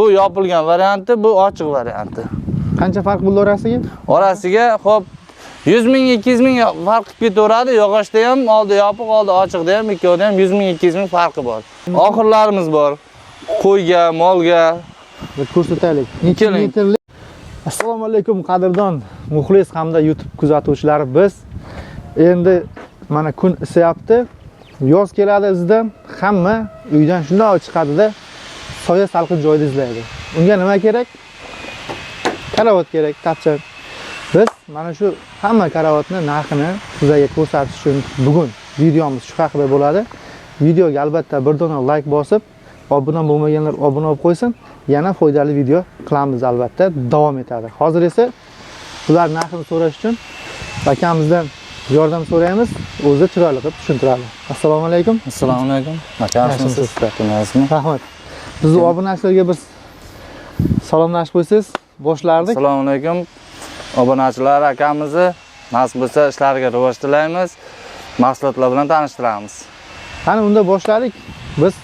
Bu yopilgan varianti, bu ochiq varianti. Qancha farq bo'ldi orasiga? Orasiga xo'p 100 ming 200 ming farq ketaveradi. Yog'ochda ham oldi yopiq, oldi ochiqda ham ikkovida ham 100 ming 200 ming farqi bor. Oxirlarimiz bor. Qo'yga, molga ko'rsataylik. Necha metrli? Assalomu alaykum qadrdon muxlis hamda YouTube kuzatuvchilari. Biz endi mana kun isyapti. Yoz keladi izdan hamma uydan shunday chiqadi-da, soya salqin joyda izlaydi. Unga nima kerak? Karavot kerak, tapchak. Biz mana shu hamma karavotni narxini sizlarga ko'rsatish uchun bugun videomiz shu haqida bo'ladi. Videoga albatta bir dona like bosib, obuna bo'lmaganlar obuna bo'lib qo'ysin. Yana foydali video qilamiz albatta, davom etadi. Hozir esa ular narxini so'rash uchun akamizdan yordam so'raymiz. O'zi chiroyli qilib tushuntiradi. Assalomu alaykum. Assalomu alaykum. Yaxshimisiz? Rahmat. Biz obunachilarga bir salomlashib qo'ysangiz boshlardik. Assalomu alaykum. Obunachilar akamizni nasib bo'lsa ishlariga rivoj tilaymiz. Mahsulotlar bilan tanishtiramiz. Qani unda boshladik. Biz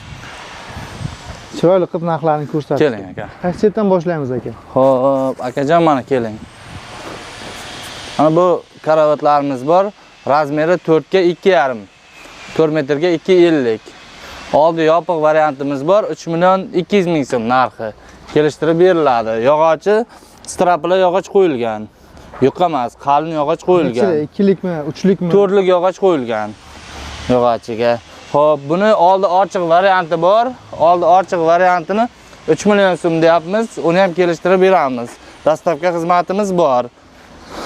chiroyli qilib narxlarni ko'rsatdik. Keling aka. Qaysi chetdan boshlaymiz aka? Xo'p, akajon mana keling. Mana bu karavotlarimiz bor. Razmeri 4 ga 2,5. 4 metrga 2,50. Oldi yopiq variantimiz bor. 3 million 200 ming so'm narxi. Kelishtirib beriladi. Yog'ochi straplar yog'och qo'yilgan. Yuqa emas, qalin yog'och qo'yilgan. 2likmi, 3likmi? 4lik yog'och qo'yilgan yog'ochiga. Xo'p, buni oldi ochiq varianti bor. Oldi ochiq variantini 3 million so'm deyapmiz. Uni ham kelishtirib beramiz. Dastavka xizmatimiz bor.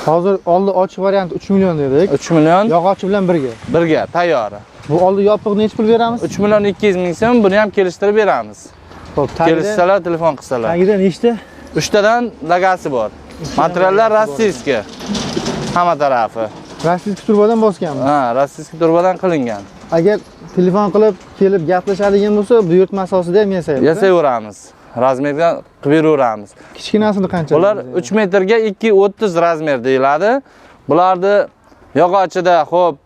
Hozir oldi ochiq variant 3 million dedik. 3 million Yog'ochi bilan birga. Birga tayyor. Bu oldi yopiq necha pul beramiz? 3 million 200 ming so'm, buni ham kelishtirib beramiz. Xo'p, kelishsalar, telefon qilsalar. Tagida nechta? 3 tadan lagasi bor. Materiallar rossiyskiy. Hamma tarafi. Rossiyskiy turbadan bosganmiz. Ha, rossiyskiy turbadan qilingan. Agar telefon qilib kelib gaplashadigan bo'lsa, buyurtma asosida ham yasaymiz. Yasayveramiz. Razmerga qilib beraveramiz. Kichkinasini qancha? Bular 3 metrga 2,30 razmer deyiladi. Bularni yog'ochida xo'p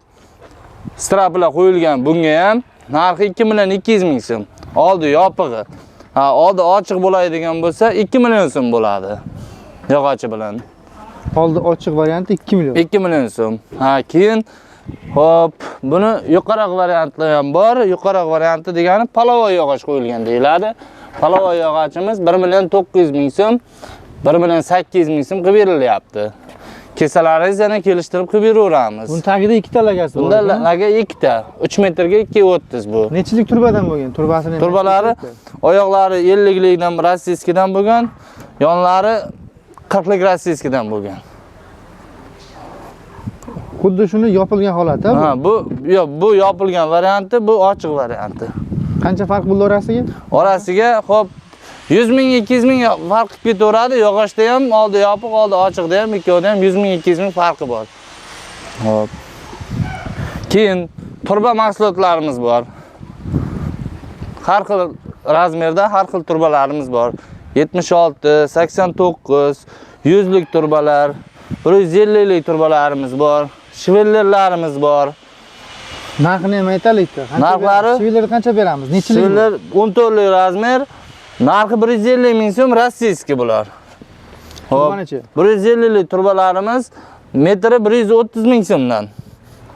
straplar qo'yilgan. Bunga ham narxi 2 million 200 ming so'm. Oldi yopig'i. Ha, oldi ochiq bo'ladigan bo'lsa 2 million so'm bo'ladi. Yog'ochi bilan. Oldi ochiq varianti 2 million. 2 million so'm. Ha, keyin hop, buni yuqoriroq varianti ham bor. Yuqoriroq varianti degani palovoy yog'och qo'yilgan deyiladi. Palovoy yog'ochimiz 1 million 900 ming so'm, 1 million 800 ming so'm qilib berilyapti. Kesalaringiz yana kelishtirib qilib beraveramiz. Buni tagida 2 ta lagasi bor. Bunda laga 2 ta, 3 metrga 2,30 bu. Nechilik turbadan bo'lgan? Turbasini turbalari oyoqlari 50likdan rossiyskidan bo'lgan, yonlari 40lik rossiyskidan bo'lgan. Xuddi shuni yopilgan holati bu. Ha, bu yopilgan varianti, bu ochiq varianti. Qancha farq bo'ldi orasiga? Orasiga xo'p 100 ming 200 ming farq ketaveradi. Yog'ochda ham oldi yopiq, oldi ochiqda ham ikkovida ham 100 ming 200 ming farqi bor. Xo'p. Keyin turba mahsulotlarimiz bor. Har xil razmerda har xil turbalarimiz bor. 76, 89, 100lik turbalar, 150lik turbalarimiz bor. Shivellerlarimiz bor. Narxini ham aytaylik-da. Narxlari shivellerni qancha beramiz? Nechilik? Shiveller 14lik razmer. Narxi 150 ming so'm rossiyskiy bular. Turbanechi? 150lik turbalarimiz metri 130 ming so'mdan.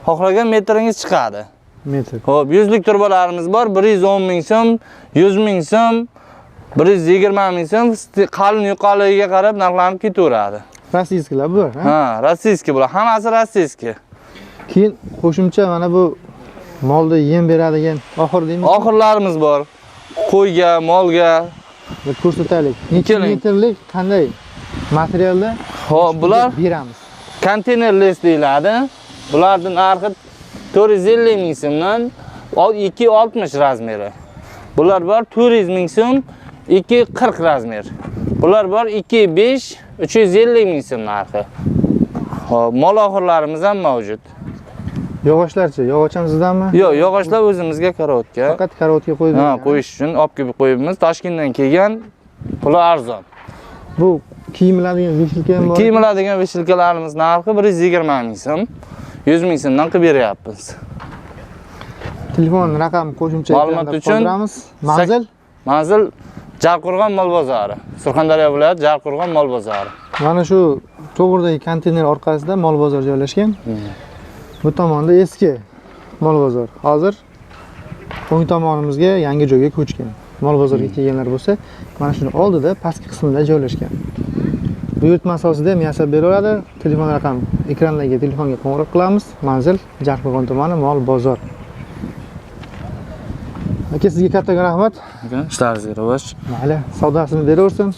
Xohlagan metringiz chiqadi. Metr. Xo'p, 100lik turbalarimiz bor, 110 ming so'm, 100 ming so'm, 120 ming so'm, qalin yuqorligiga qarab narxlanib ketaveradi. Rossiyskilar bular, ha? Ha, rossiyskiy bular, hammasi rossiyskiy. Keyin qo'shimcha mana bu molda yem beradigan oxir deymiz. Oxirlarimiz bor. Qo'yga, molga ko'rsataylik. Necha metrlik qanday materialda? Xo'p, bular beramiz. Konteynerli deyiladi. Bularning narxi 450 ming so'mdan 2,60 razmeri. Bular bor 400 ming so'm, 2,40 razmer. Bular bor 2,5, 350 ming so'm narxi. Xo'p, mol oxirlarimiz ham mavjud. Yog'ochlarchi? Yog'och ham sizdanmi? Yo'q, yog'ochlar o'zimizga karavotga. Faqat karavotga qo'ydik. Ha, qo'yish uchun olib kelib qo'yibmiz. Toshkentdan kelgan, puli arzon. Bu kiyimiladigan veshilka ham bor. Kiyimiladigan veshilkalarimiz narxi 120 ming so'm, 100 ming so'mdan qilib beryapmiz. Telefon raqami qo'shimcha ma'lumot uchun Manzil? Manzil Jarqo'rg'on mol bozori. Surxondaryo viloyati Jarqo'rg'on mol bozori. Mana shu to'g'ridagi konteyner orqasida mol bozor joylashgan. Bu tomonda eski mol bozor. Hozir o'ng tomonimizga yangi joyga ko'chgan. Mol bozorga kelganlar bo'lsa, mana shuni oldida pastki qismida joylashgan. Buyurtma asosida ham yasab beraveradi. Telefon raqami ekrandagi telefonga qo'ng'iroq qilamiz. Manzil Jarqo'rg'on tumani mol bozor. Aka, sizga katta rahmat. Ishlaringizga rivoj. Mayli, savdosini beraversin.